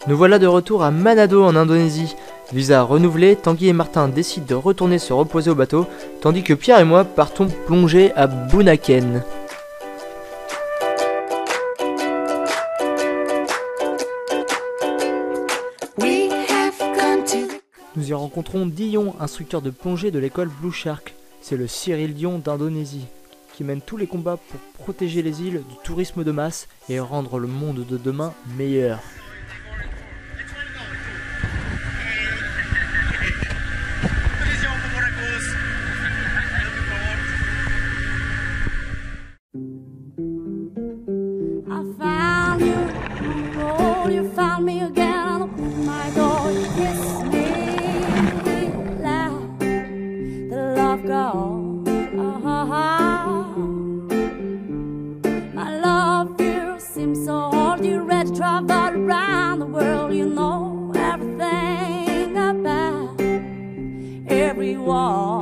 Nous voilà de retour à Manado en Indonésie. Visa renouvelé, Tanguy et Martin décident de retourner se reposer au bateau, tandis que Pierre et moi partons plonger à Bunaken. Nous y rencontrons Dion, instructeur de plongée de l'école Blue Shark. C'est le Cyril Dion d'Indonésie, qui mène tous les combats pour protéger les îles du tourisme de masse et rendre le monde de demain meilleur. Travel around the world, you know everything about everyone.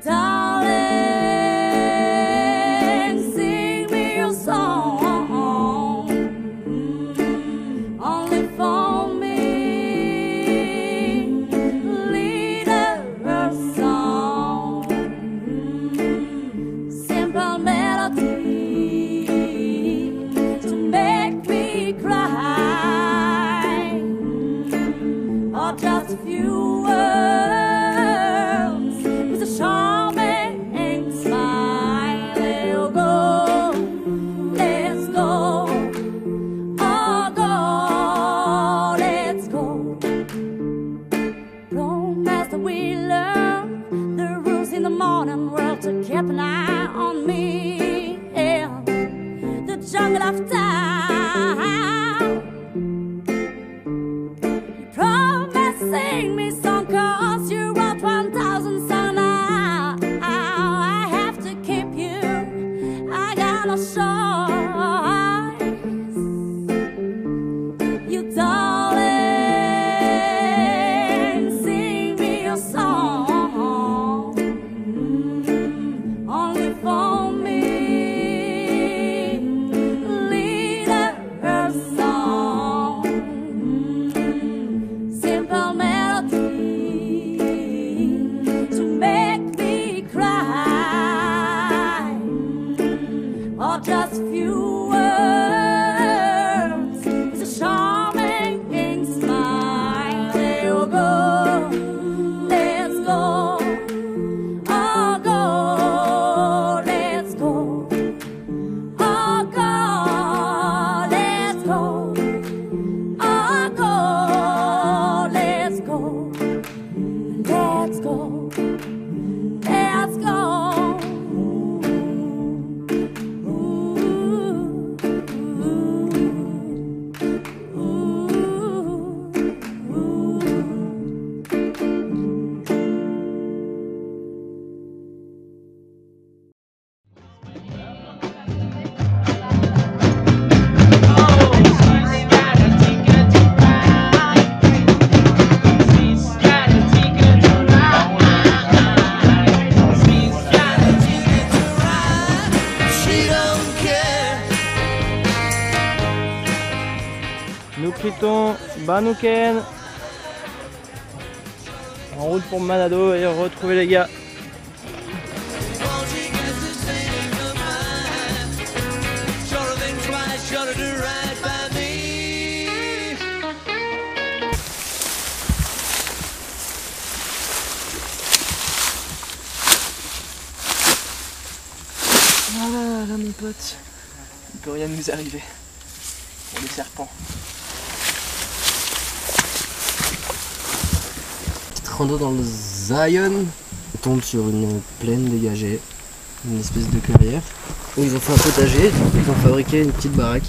Darling, sing me your song, only for me. Lead a song, simple melody. Just a few words with a charming smile. Let's go, oh go, let's go. Promise that we learn the rules in the modern world to keep an eye on me in the jungle of time. Sing me song, cause you wrote 1,000 songs now. I have to keep you, I got no choice. You darling, sing me your song, only for me. Lead a song, simple melody to make me cry, or just a few words with a charming smile. Let's go, oh go, let's go, oh go, let's go, oh go. Let's go, let's go, let's go. Ooh, ooh, ooh, Nous quittons Bunaken en route pour Manado et retrouver les gars. Voilà, là mon pote, il peut rien nous arriver pour les serpents. Petite rando dans le Zion, on tombe sur une plaine dégagée, une espèce de clairière où ils ont fait un potager, ils ont fabriqué une petite baraque,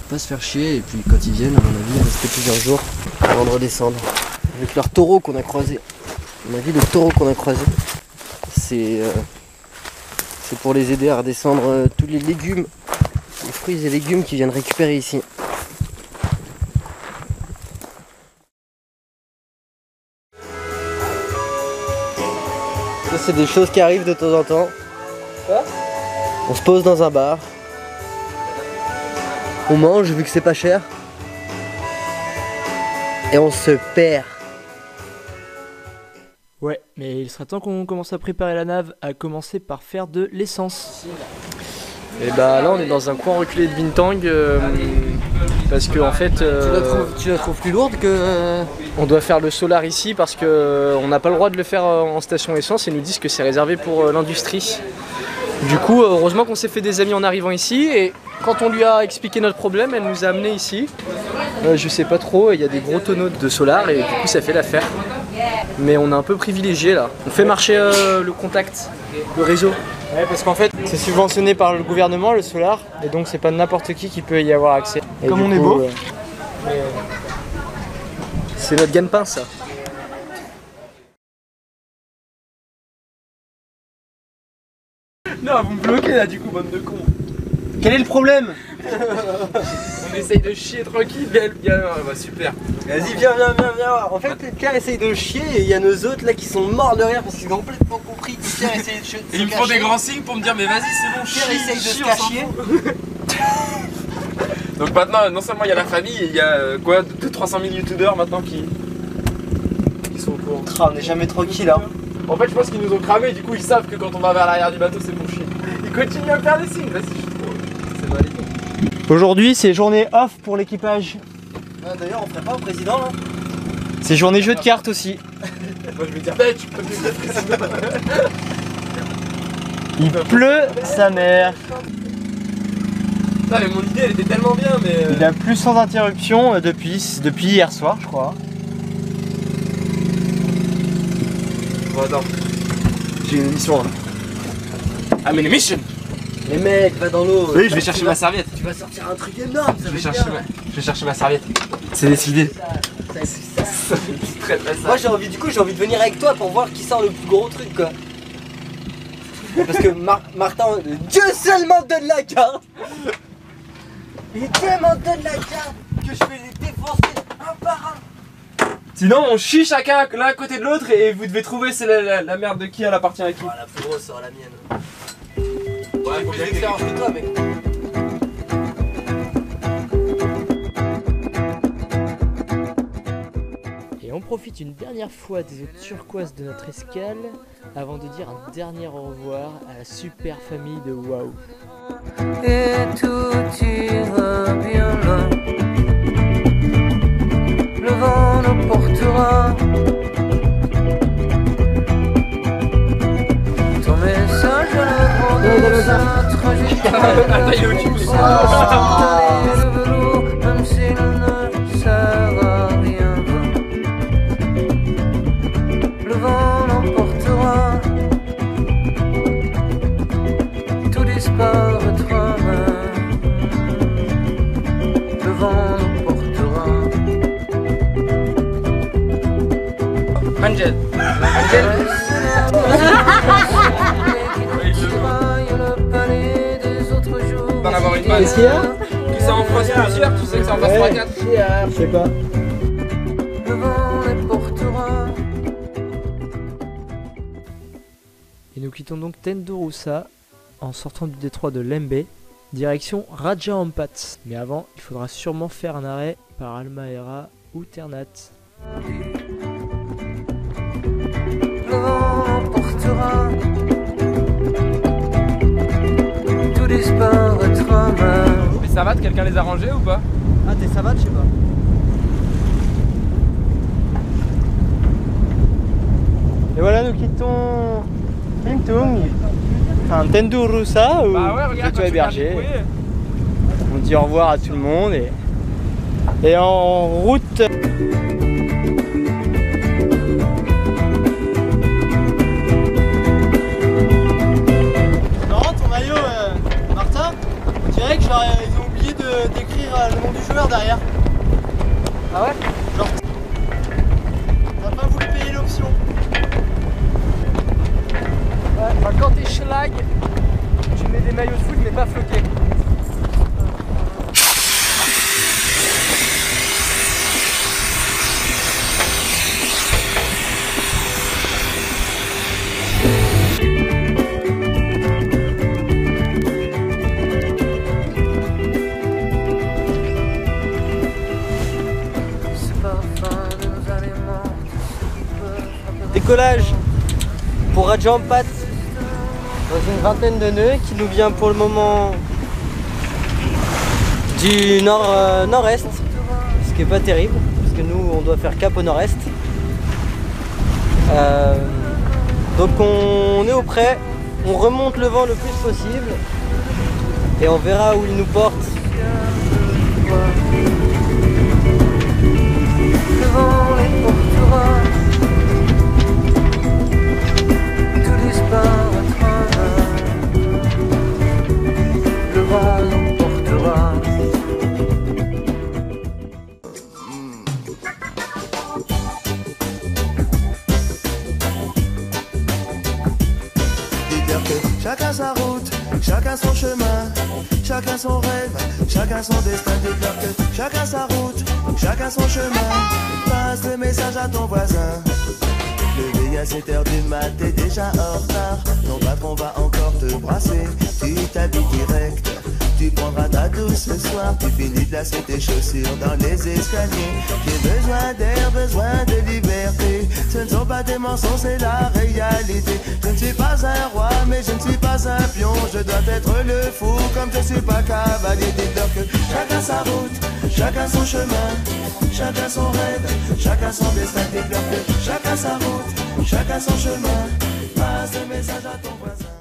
pas se faire chier, et puis quand ils viennent, à mon avis, rester plusieurs jours avant de redescendre. Avec leurs taureaux qu'on a croisés, à mon avis, le taureau qu'on a croisé, c'est pour les aider à redescendre tous les légumes, les fruits et légumes qu'ils viennent récupérer ici. Ça, c'est des choses qui arrivent de temps en temps. Quoi ? On se pose dans un bar. On mange vu que c'est pas cher. Et on se perd. Ouais, mais il serait temps qu'on commence à préparer la nave, à commencer par faire de l'essence. Et bah là on est dans un coin reculé de Bintang parce que en fait Tu la trouves plus lourde que... on doit faire le solar ici parce que on n'a pas le droit de le faire en station essence et ils nous disent que c'est réservé pour l'industrie. Du coup heureusement qu'on s'est fait des amis en arrivant ici et quand on lui a expliqué notre problème elle nous a amenés ici. Je sais pas trop, il y a des gros tonneaux de solar et du coup ça fait l'affaire. Mais on est un peu privilégié là. On fait marcher le contact, le réseau. Ouais, parce qu'en fait, c'est subventionné par le gouvernement, le solar, et donc c'est pas n'importe qui peut y avoir accès. Et comme on est beau, c'est notre gagne-pain ça. Non, vous me bloquez là du coup, bande de cons. Quel est le problème? On essaye de chier tranquille, bien, bah super. Vas-y, viens. En fait, Pierre essaye de chier et il y a nos autres là qui sont morts de rire parce qu'ils ont complètement compris que Pierre essaye de chier. Et ils me font des grands signes pour me dire, mais vas-y, c'est bon, Pierre essaye de se on s'en cacher. fout. Donc maintenant, non seulement il y a la famille, et il y a quoi, 300 000 youtubeurs maintenant qui sont au courant. On n'est jamais tranquille hein. En fait, je pense qu'ils nous ont cramé, du coup, ils savent que quand on va vers l'arrière du bateau, c'est pour chier. Ils continuent à me faire des signes, vas-y, je suis trop. C'est valide. Aujourd'hui, c'est journée off pour l'équipage. D'ailleurs, on ferait pas au président là. C'est journée jeu de cartes aussi. Moi, je vais dire, tu peux me dire président. Il pleut sa mère. Putain, mais mon idée, elle était tellement bien, mais. Il a plu sans interruption depuis hier soir, je crois. Bon, attends. J'ai une mission là. I'm in a mission! Les mecs, va dans l'eau. Oui, je vais chercher ma serviette. Tu vas sortir un truc énorme, ça Je va vais être bien. chercher ma serviette. C'est décidé. Moi j'ai envie de venir avec toi pour voir qui sort le plus gros truc quoi. Parce que Martin, Dieu seul m'en donne la carte. Et Dieu m'en donne la carte que je vais les défoncer un par un. Sinon, on chie chacun l'un à côté de l'autre et vous devez trouver c'est la merde de qui elle appartient à qui. Ah, la plus grosse sera la mienne. Ouais, Plus d'expérience que toi mec. Et on profite une dernière fois des eaux turquoises de notre escale avant de dire un dernier au revoir à la super famille de Waouh. Et tout ira bien là. Le vent nous portera. Ton message à le sa trajectoire. Le velours, même s'il ne sert à rien. Le vent l'emportera. Tout disparaîtra. Le vent nous portera. Angel. D'en avoir une bonne. Qu'est-ce qu'il y a? Que ça en fasse plusieurs, tu sais que ça en fasse 3-4. Je sais pas. Le vent les portera. Et nous quittons donc Tendouroussa en sortant du détroit de Lembe, direction Raja Ampat. Mais avant, il faudra sûrement faire un arrêt par Halmahera ou Ternate. Le vent portera. Tout disparaîtra. Mais ça va, quelqu'un les a rangés ou pas? Ah, t'es savate, je sais pas. Et voilà, nous quittons Bintang, enfin Tendouroussa, où Bah ouais, regarde, tu es quand tu viens hébergé. d'épouiller. On dit au revoir à tout le monde et en route. Marrant ton maillot, Martin. On dirait que genre, ils ont oublié d'écrire le nom du joueur derrière. Ah ouais? Genre, t'as pas voulu payer l'option. Ouais, bah quand t'es schlag, tu mets des maillots de foot mais pas floqués. Décollage pour Raja Ampat dans une vingtaine de nœuds qui nous vient pour le moment du nord-est, ce qui est pas terrible parce que nous on doit faire cap au nord-est. Donc on est au près, on remonte le vent le plus possible et on verra où il nous porte. Le vent les portera, tout disparaîtra. Le vent l'emportera. Dites-leur que chacun sa route, chacun son chemin, chacun son rêve, chacun son destin. Dites-leur que chacun sa route, chacun son chemin. Passe le message à ton voisin. Levé à 7h du mat, t'es déjà en retard. Ton patron va encore te brasser. Tu t'habilles direct, tu prendras ta douce ce soir. Tu finis de lasser tes chaussures dans les escaliers. J'ai besoin d'air, besoin de liberté. Ce ne sont pas des mensonges, c'est la réalité. Je ne suis pas un roi, mais je ne suis pas un pion. Je dois être le fou, comme je suis pas cavalier. Dites-leur que chacun sa route, chacun son chemin, chacun son rêve, chacun son destin. Dites-leur que chacun sa route, chacun son chemin. Passe le message à ton voisin.